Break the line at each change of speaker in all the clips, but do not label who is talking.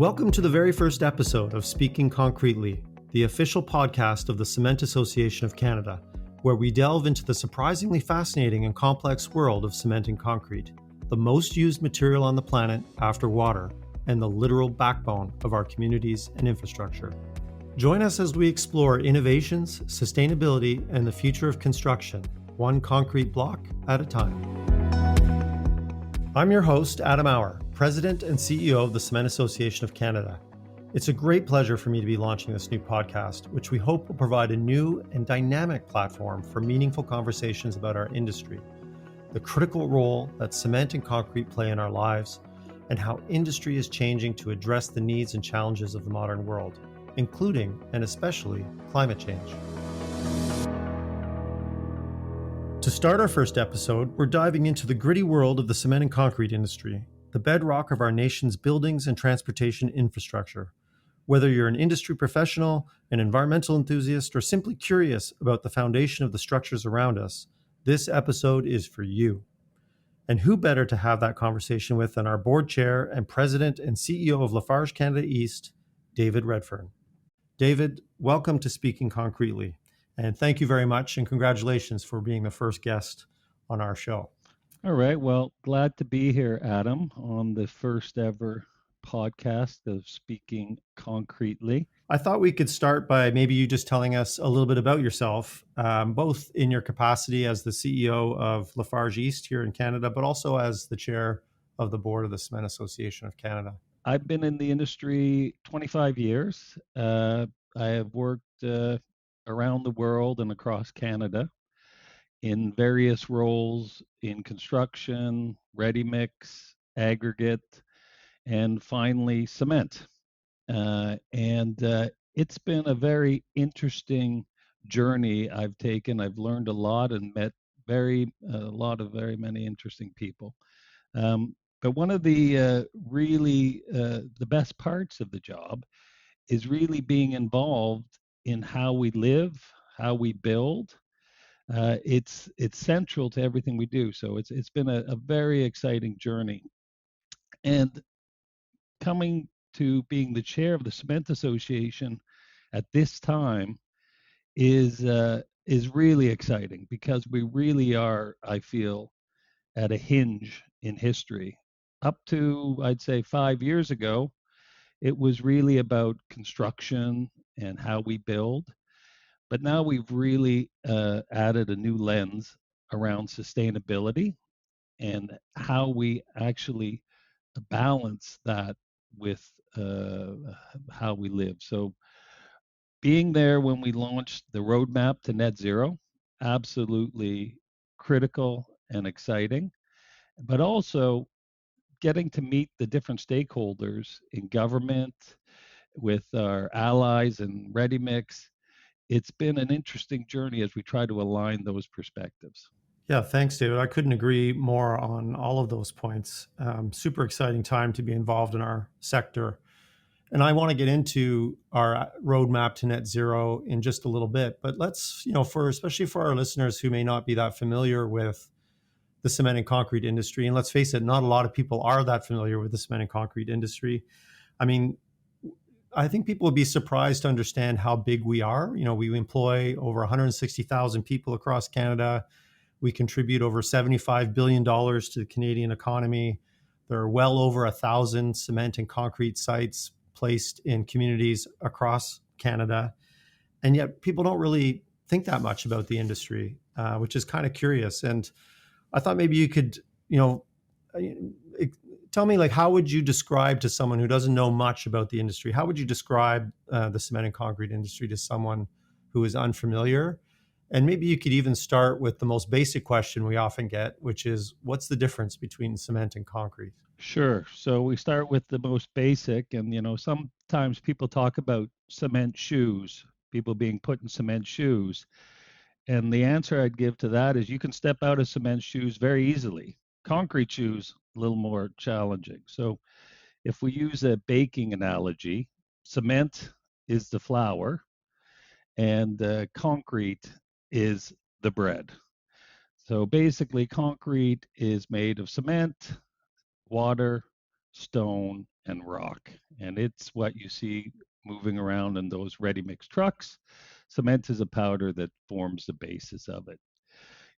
Welcome to the very first episode of Speaking Concretely, the official podcast of the Cement Association of Canada, where we delve into the surprisingly fascinating and complex world of cement and concrete, the most used material on the planet after water, and the literal backbone of our communities and infrastructure. Join us as we explore innovations, sustainability, and the future of construction, one concrete block at a time. I'm your host, Adam Auer, President and CEO of the Cement Association of Canada. It's a great pleasure for me to be launching this new podcast, which we hope will provide a new and dynamic platform for meaningful conversations about our industry, the critical role that cement and concrete play in our lives, and how industry is changing to address the needs and challenges of the modern world, including and especially climate change. To start our first episode, we're diving into the gritty world of the cement and concrete industry, the bedrock of our nation's buildings and transportation infrastructure. Whether you're an industry professional, an environmental enthusiast, or simply curious about the foundation of the structures around us, this episode is for you. And who better to have that conversation with than our board chair and president and CEO of Lafarge Canada East, David Redfern. David, welcome to Speaking Concretely. And thank you very much and congratulations for being the first guest on our show.
All right. Well, glad to be here, Adam, on the first ever podcast of Speaking Concretely.
I thought we could start by maybe you just telling us a little bit about yourself, both in your capacity as the CEO of Lafarge East here in Canada, but also as the chair of the board of the Cement Association of Canada.
I've been in the industry 25 years. I have worked around the world and across Canada in various roles in construction, ready mix, aggregate, and finally cement. It's been a very interesting journey I've taken. I've learned a lot and met very many interesting people. But one of the the best parts of the job is really being involved in how we live, how we build. It's central to everything we do. So it's been a very exciting journey. And coming to being the chair of the Cement Association at this time is really exciting because we really are, I feel, at a hinge in history. Up to, I'd say, 5 years ago, it was really about construction and how we build. But now we've really added a new lens around sustainability and how we actually balance that with how we live. So being there when we launched the roadmap to net zero, absolutely critical and exciting, but also getting to meet the different stakeholders in government, with our allies and ready mix. It's been an interesting journey as we try to align those perspectives.
Yeah, thanks, David. I couldn't agree more on all of those points. Super exciting time to be involved in our sector. And I want to get into our roadmap to net zero in just a little bit. But let's, especially for our listeners who may not be that familiar with the cement and concrete industry, and let's face it, not a lot of people are that familiar with the cement and concrete industry. I mean, I think people would be surprised to understand how big we are. We employ over 160,000 people across Canada. We contribute over $75 billion to the Canadian economy. There are well over 1,000 cement and concrete sites placed in communities across Canada. And yet people don't really think that much about the industry, which is kind of curious. And I thought maybe you could, tell me, like, how would you describe to someone who doesn't know much about the industry, how would you describe the cement and concrete industry to someone who is unfamiliar? And maybe you could even start with the most basic question we often get, which is, what's the difference between cement and concrete?
Sure. So we start with the most basic, and sometimes people talk about cement shoes, people being put in cement shoes. And the answer I'd give to that is you can step out of cement shoes very easily. Concrete shoes, a little more challenging. So if we use a baking analogy, cement is the flour and concrete is the bread. So basically, concrete is made of cement, water, stone, and rock. And it's what you see moving around in those ready mix trucks. Cement is a powder that forms the basis of it.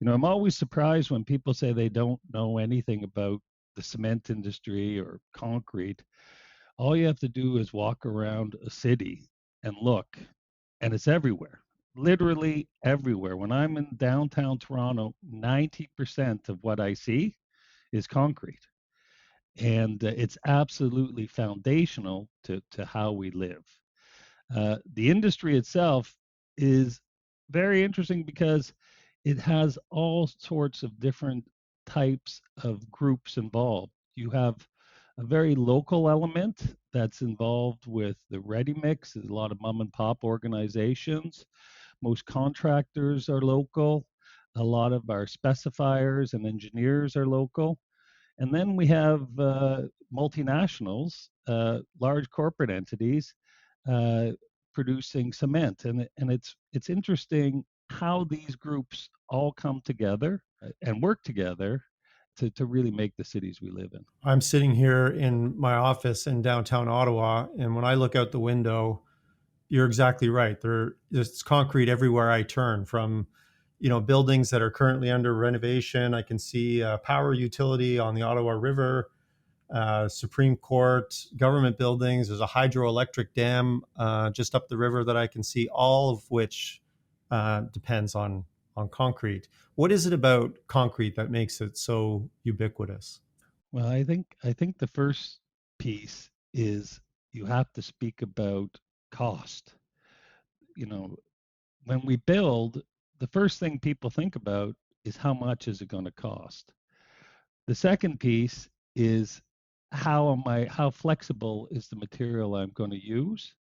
I'm always surprised when people say they don't know anything about the cement industry or concrete. All you have to do is walk around a city and look, and it's everywhere. Literally everywhere. When I'm in downtown Toronto, 90% of what I see is concrete. And it's absolutely foundational to how we live. The industry itself is very interesting because it has all sorts of different types of groups involved. You have a very local element that's involved with the ready mix. There's a lot of mom and pop organizations. Most contractors are local. A lot of our specifiers and engineers are local. And then we have multinationals, large corporate entities uh, producing cement, and it's interesting how these groups all come together and work together to really make the cities we live in.
I'm sitting here in my office in downtown Ottawa, and when I look out the window, you're exactly right. There's concrete everywhere I turn, from buildings that are currently under renovation. I can see a power utility on the Ottawa River, Supreme Court, government buildings. There's a hydroelectric dam just up the river that I can see, all of which depends on concrete. What is it about concrete that makes it so ubiquitous?
Well, I think the first piece is you have to speak about cost. You know, when we build, the first thing people think about is how much is it going to cost. The second piece is how flexible is the material I'm going to use?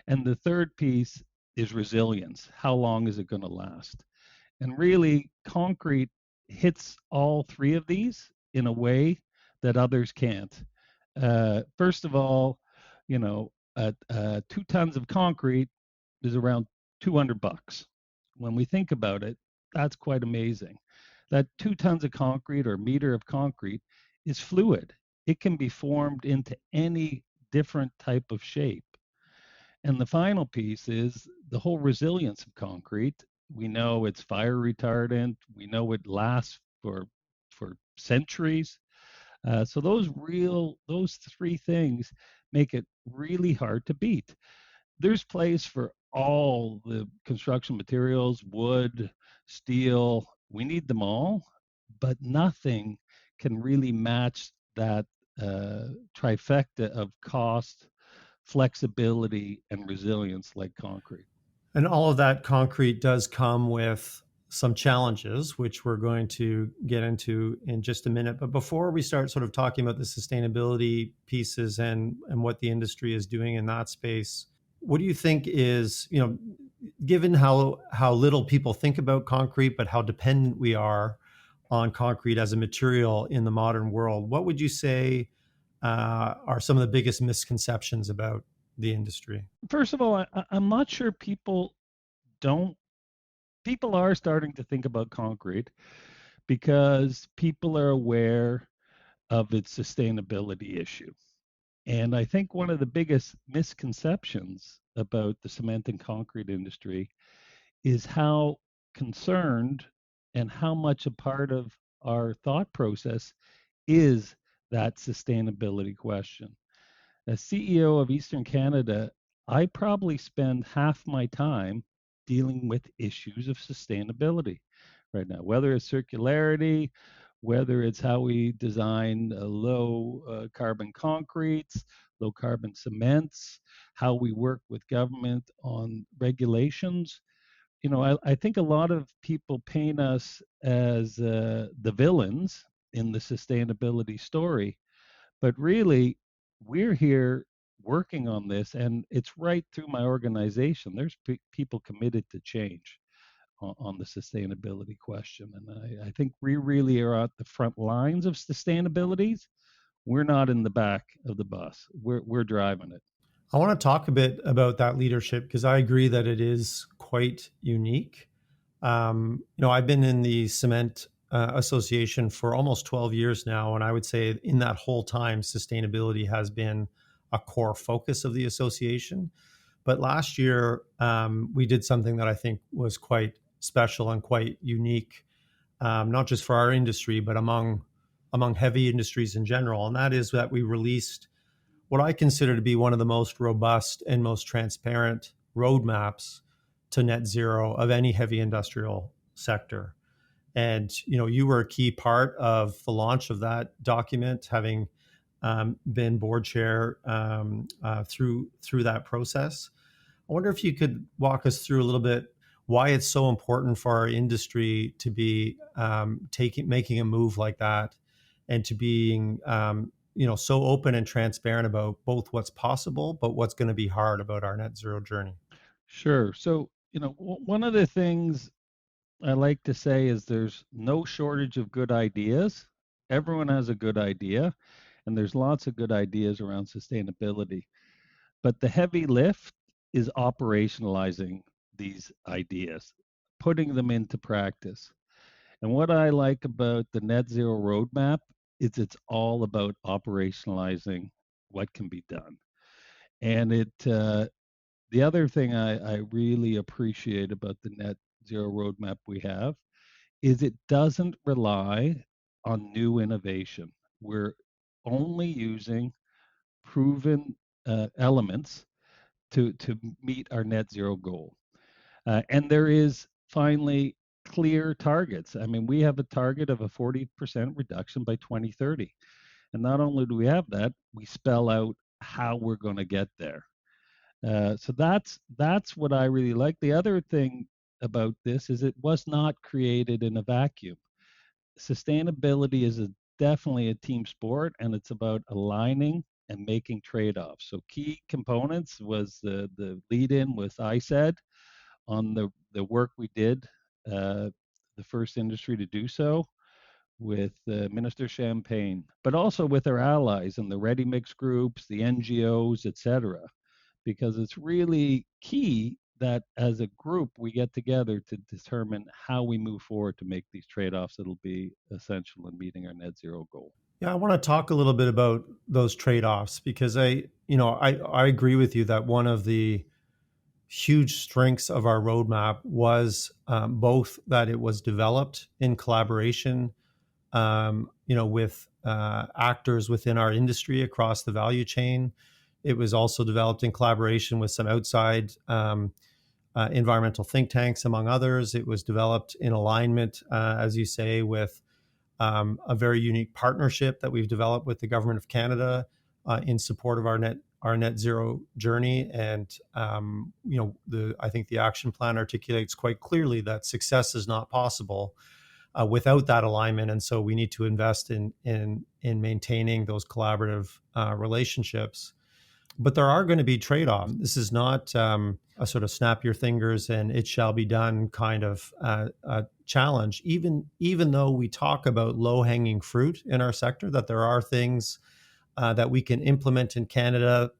And the third piece is resilience. How long is it going to last? And really, concrete hits all three of these in a way that others can't. First of all, 2 tons of concrete is around $200. When we think about it, that's quite amazing. That 2 tons of concrete or meter of concrete is fluid. It can be formed into any different type of shape. And the final piece is the whole resilience of concrete. We know it's fire retardant. We know it lasts for centuries. So those three things make it really hard to beat. There's place for all the construction materials, wood, steel. We need them all, but nothing can really match that trifecta of cost, flexibility, and resilience like concrete.
And all of that concrete does come with some challenges, which we're going to get into in just a minute. But before we start sort of talking about the sustainability pieces and what the industry is doing in that space, what do you think is, given how little people think about concrete, but how dependent we are on concrete as a material in the modern world, what would you say are some of the biggest misconceptions about the industry?
First of all, I'm not sure don't people are starting to think about concrete because people are aware of its sustainability issue. And I think one of the biggest misconceptions about the cement and concrete industry is how concerned and how much a part of our thought process is that sustainability question. As CEO of Eastern Canada, I probably spend half my time dealing with issues of sustainability right now, whether it's circularity, whether it's how we design low carbon concretes, low carbon cements, how we work with government on regulations. I think a lot of people paint us as the villains in the sustainability story, but really, we're here working on this, and it's right through my organization. There's people committed to change on the sustainability question. And I think we really are at the front lines of sustainability. We're not in the back of the bus, we're driving it.
I want to talk a bit about that leadership because I agree that it is quite unique. I've been in the cement association for almost 12 years now. And I would say in that whole time, sustainability has been a core focus of the association. But last year, we did something that I think was quite special and quite unique, not just for our industry, but among heavy industries in general. And that is that we released what I consider to be one of the most robust and most transparent roadmaps to net zero of any heavy industrial sector. And you were a key part of the launch of that document, having been board chair through that process. I wonder if you could walk us through a little bit why it's so important for our industry to be making a move like that, and to being so open and transparent about both what's possible but what's going to be hard about our net zero journey.
Sure. So, one of the things I like to say is there's no shortage of good ideas. Everyone has a good idea, and there's lots of good ideas around sustainability. But the heavy lift is operationalizing these ideas, putting them into practice. And what I like about the net zero roadmap is it's all about operationalizing what can be done. And the other thing I really appreciate about the net zero roadmap we have is it doesn't rely on new innovation. We're only using proven elements to meet our net zero goal. And there is finally clear targets. I mean, we have a target of a 40% reduction by 2030. And not only do we have that, we spell out how we're going to get there. So that's what I really like. The other thing about this is it was not created in a vacuum. Sustainability is definitely a team sport, and it's about aligning and making trade-offs. So key components was the lead-in with I said on the work we did, the first industry to do so with Minister Champagne, but also with our allies and the ready mix groups, the NGOs, etc. Because it's really key that as a group we get together to determine how we move forward to make these trade-offs that'll be essential in meeting our net zero goal.
Yeah, I want to talk a little bit about those trade-offs, because I agree with you that one of the huge strengths of our roadmap was both that it was developed in collaboration, with actors within our industry across the value chain. It was also developed in collaboration with some outside environmental think tanks, among others. It was developed in alignment, as you say, with a very unique partnership that we've developed with the government of Canada in support of our net zero journey. And I think the action plan articulates quite clearly that success is not possible without that alignment, and so we need to invest in maintaining those collaborative relationships. But there are going to be trade-offs. This is not a sort of snap your fingers and it shall be done kind of challenge. Even though we talk about low-hanging fruit in our sector, that there are things that we can implement in Canada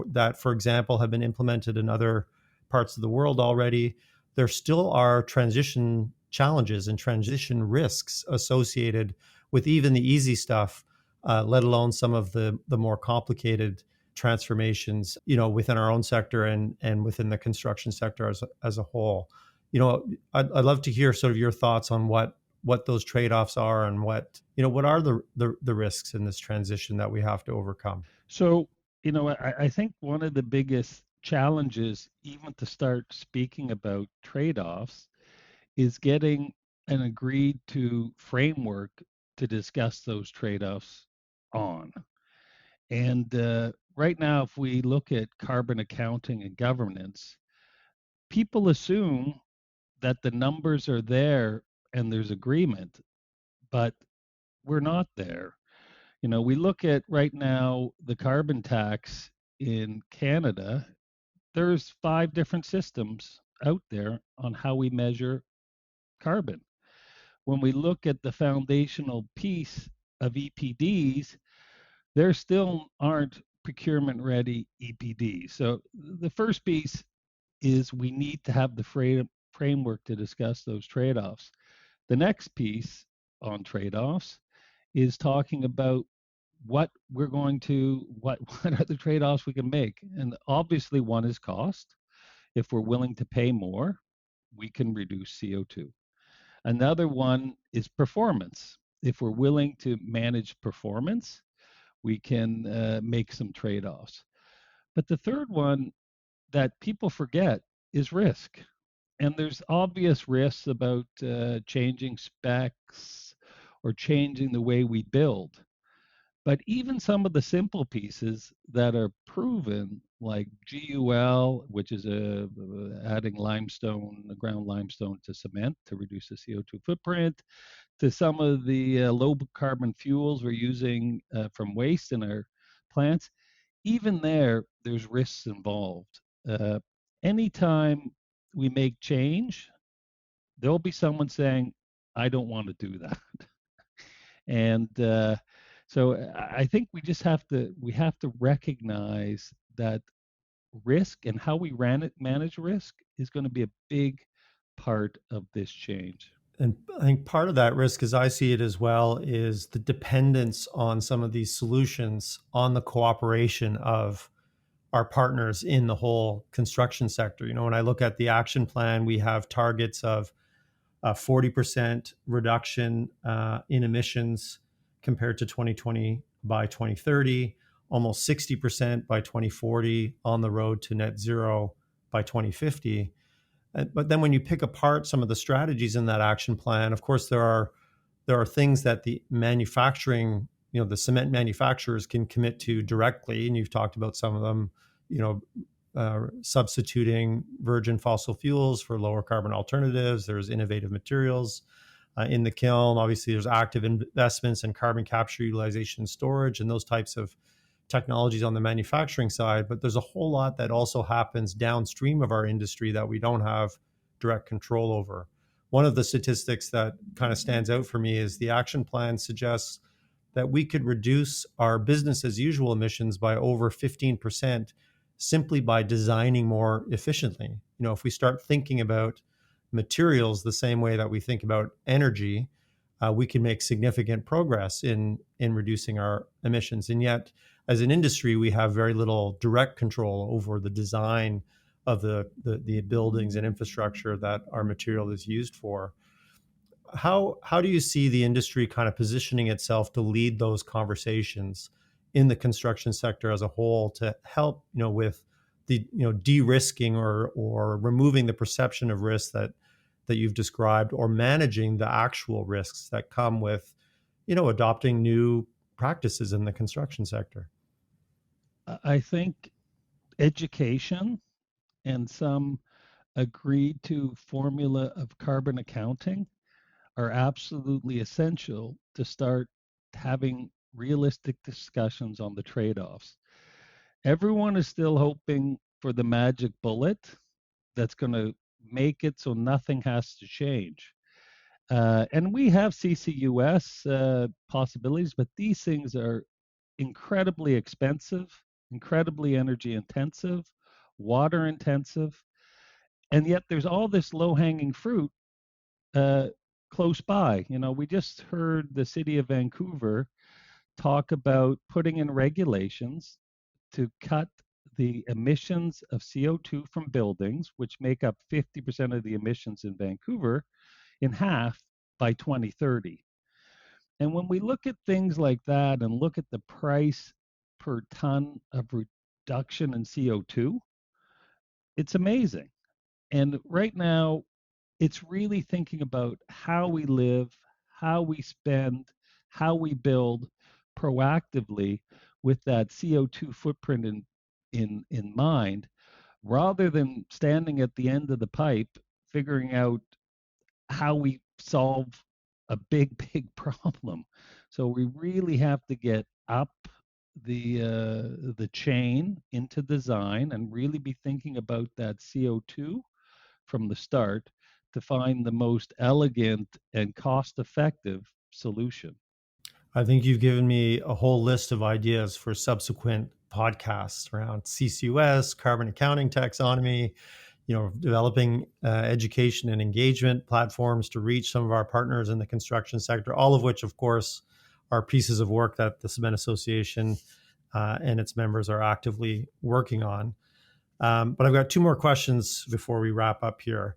that, for example, have been implemented in other parts of the world already. There still are transition challenges and transition risks associated with even the easy stuff, let alone some of the more complicated transformations, within our own sector and within the construction sector as a whole. I'd love to hear sort of your thoughts on what those trade-offs are, and what are the risks in this transition that we have to overcome.
So, I think one of the biggest challenges, even to start speaking about trade-offs, is getting an agreed to framework to discuss those trade-offs on. And right now, if we look at carbon accounting and governance, people assume that the numbers are there and there's agreement, but we're not there. We look at right now the carbon tax in Canada, there's 5 different systems out there on how we measure carbon. When we look at the foundational piece of EPDs, there still aren't procurement ready EPDs. So the first piece is we need to have the framework to discuss those trade offs. The next piece on trade-offs is talking about what what are the trade-offs we can make. And obviously one is cost. If we're willing to pay more, we can reduce CO2. Another one is performance. If we're willing to manage performance, we can make some trade-offs. But the third one that people forget is risk. And there's obvious risks about changing specs or changing the way we build. But even some of the simple pieces that are proven, like GUL, which is adding limestone, ground limestone to cement to reduce the CO2 footprint, to some of the low carbon fuels we're using from waste in our plants, even there's risks involved. Uh, Anytime we make change, there'll be someone saying, I don't want to do that. And so I think we have to recognize that risk and how we manage risk is going to be a big part of this change.
And I think part of that risk, as I see it as well, is the dependence on some of these solutions on the cooperation of our partners in the whole construction sector. You know, when I look at the action plan, we have targets of 40% reduction in emissions compared to 2020 by 2030, almost 60% by 2040 on the road to net zero by 2050. But then when you pick apart some of the strategies in that action plan, of course there are things that the manufacturing, you know, the cement manufacturers can commit to directly, and you've talked about some of them, you know, substituting virgin fossil fuels for lower carbon alternatives. There's innovative materials in the kiln. Obviously, there's active investments in carbon capture, utilization, and storage, and those types of technologies on the manufacturing side. But there's a whole lot that also happens downstream of our industry that we don't have direct control over. One of the statistics that kind of stands out for me is the action plan suggests that we could reduce our business as usual emissions by over 15% simply by designing more efficiently. You know, if we start thinking about materials the same way that we think about energy, we can make significant progress in reducing our emissions. And yet, as an industry, we have very little direct control over the design of the buildings and infrastructure that our material is used for. How do you see the industry kind of positioning itself to lead those conversations in the construction sector as a whole to help, you know, with the, you know, de-risking or removing the perception of risk that you've described, or managing the actual risks that come with, you know, adopting new practices in the construction sector?
I think education and some agreed to formula of carbon accounting are absolutely essential to start having realistic discussions on the trade-offs. Everyone is still hoping for the magic bullet that's going to make it so nothing has to change. And we have CCUS possibilities, but these things are incredibly expensive, incredibly energy intensive, water intensive, and yet there's all this low hanging fruit uh, close by. You know, we just heard the city of Vancouver talk about putting in regulations to cut the emissions of CO2 from buildings, which make up 50% of the emissions in Vancouver, in half by 2030. And when we look at things like that and look at the price per ton of reduction in CO2, it's amazing. And right now, it's really thinking about how we live, how we spend, how we build proactively with that CO2 footprint in mind, rather than standing at the end of the pipe figuring out how we solve a big, big problem. So we really have to get up the chain into design and really be thinking about that CO2 from the start to find the most elegant and cost effective solution.
I think you've given me a whole list of ideas for subsequent podcasts around CCUS, carbon accounting taxonomy. developing education and engagement platforms to reach some of our partners in the construction sector, all of which, of course, are pieces of work that the Cement Association and its members are actively working on. But I've got two more questions before we wrap up here.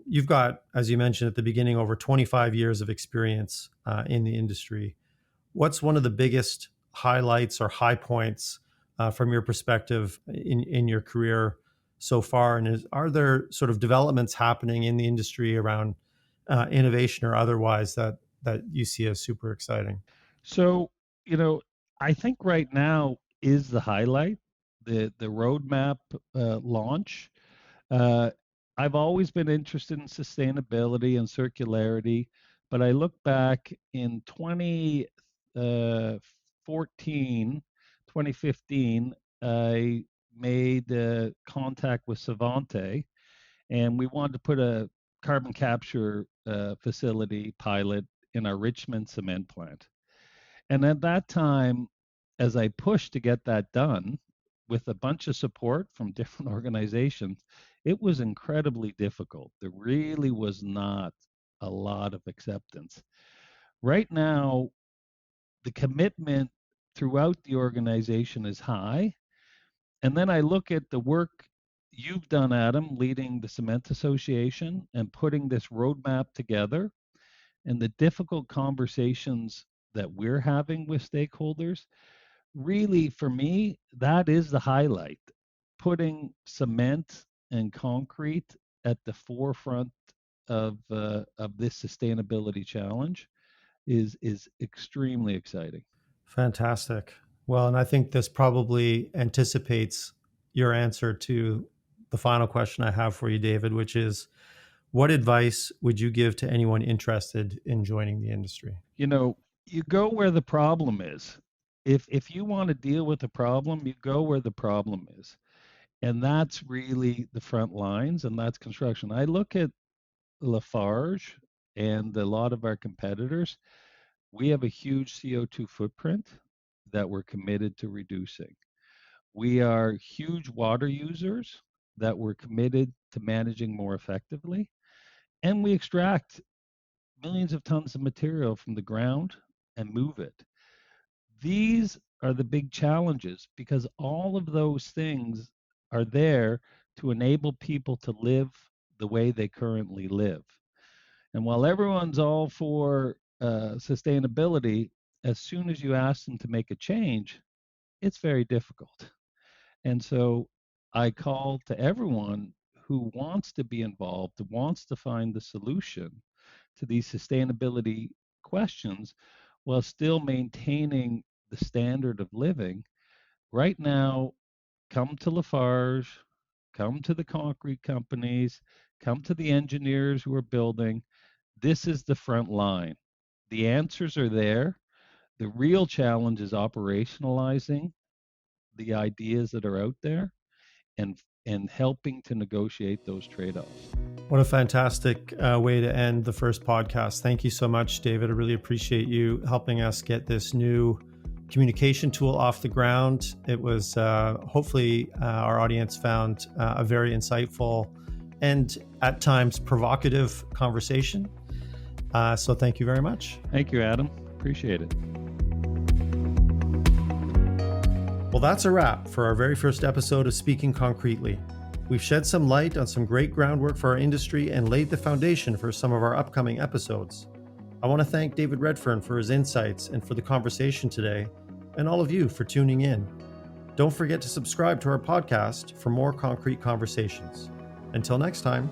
You've got, as you mentioned at the beginning, over 25 years of experience in the industry. What's one of the biggest highlights or high points from your perspective in your career so far? And are there sort of developments happening in the industry around innovation or otherwise that you see as super exciting?
So, you know, I think right now is the highlight, the roadmap launch. Uh, I've always been interested in sustainability and circularity, but I look back in 2014, 2015, I made contact with Savante, and we wanted to put a carbon capture facility pilot in our Richmond cement plant. And at that time, as I pushed to get that done with a bunch of support from different organizations, it was incredibly difficult. There really was not a lot of acceptance. Right now, the commitment throughout the organization is high. And then I look at the work you've done, Adam, leading the Cement Association and putting this roadmap together, and the difficult conversations that we're having with stakeholders. Really, for me, that is the highlight. Putting cement and concrete at the forefront of this sustainability challenge is extremely exciting.
Fantastic. Well, and I think this probably anticipates your answer to the final question I have for you, David, which is what advice would you give to anyone interested in joining the industry?
You know, you go where the problem is. If you want to deal with the problem, you go where the problem is. And that's really the front lines, and that's construction. I look at Lafarge and a lot of our competitors. We have a huge CO2 footprint that we're committed to reducing. We are huge water users that we're committed to managing more effectively. And we extract millions of tons of material from the ground and move it. These are the big challenges because all of those things are there to enable people to live the way they currently live. And while everyone's all for sustainability, as soon as you ask them to make a change, it's very difficult. And so I call to everyone who wants to be involved, wants to find the solution to these sustainability questions while still maintaining the standard of living. Right now, come to Lafarge, come to the concrete companies, come to the engineers who are building. This is the front line. The answers are there. The real challenge is operationalizing the ideas that are out there and helping to negotiate those trade-offs.
What a fantastic way to end the first podcast. Thank you so much, David. I really appreciate you helping us get this new communication tool off the ground. It was hopefully our audience found a very insightful and at times provocative conversation. So thank you very much.
Thank you, Adam. Appreciate it.
Well, that's a wrap for our very first episode of Speaking Concretely. We've shed some light on some great groundwork for our industry and laid the foundation for some of our upcoming episodes. I want to thank David Redfern for his insights and for the conversation today, and all of you for tuning in. Don't forget to subscribe to our podcast for more concrete conversations. Until next time.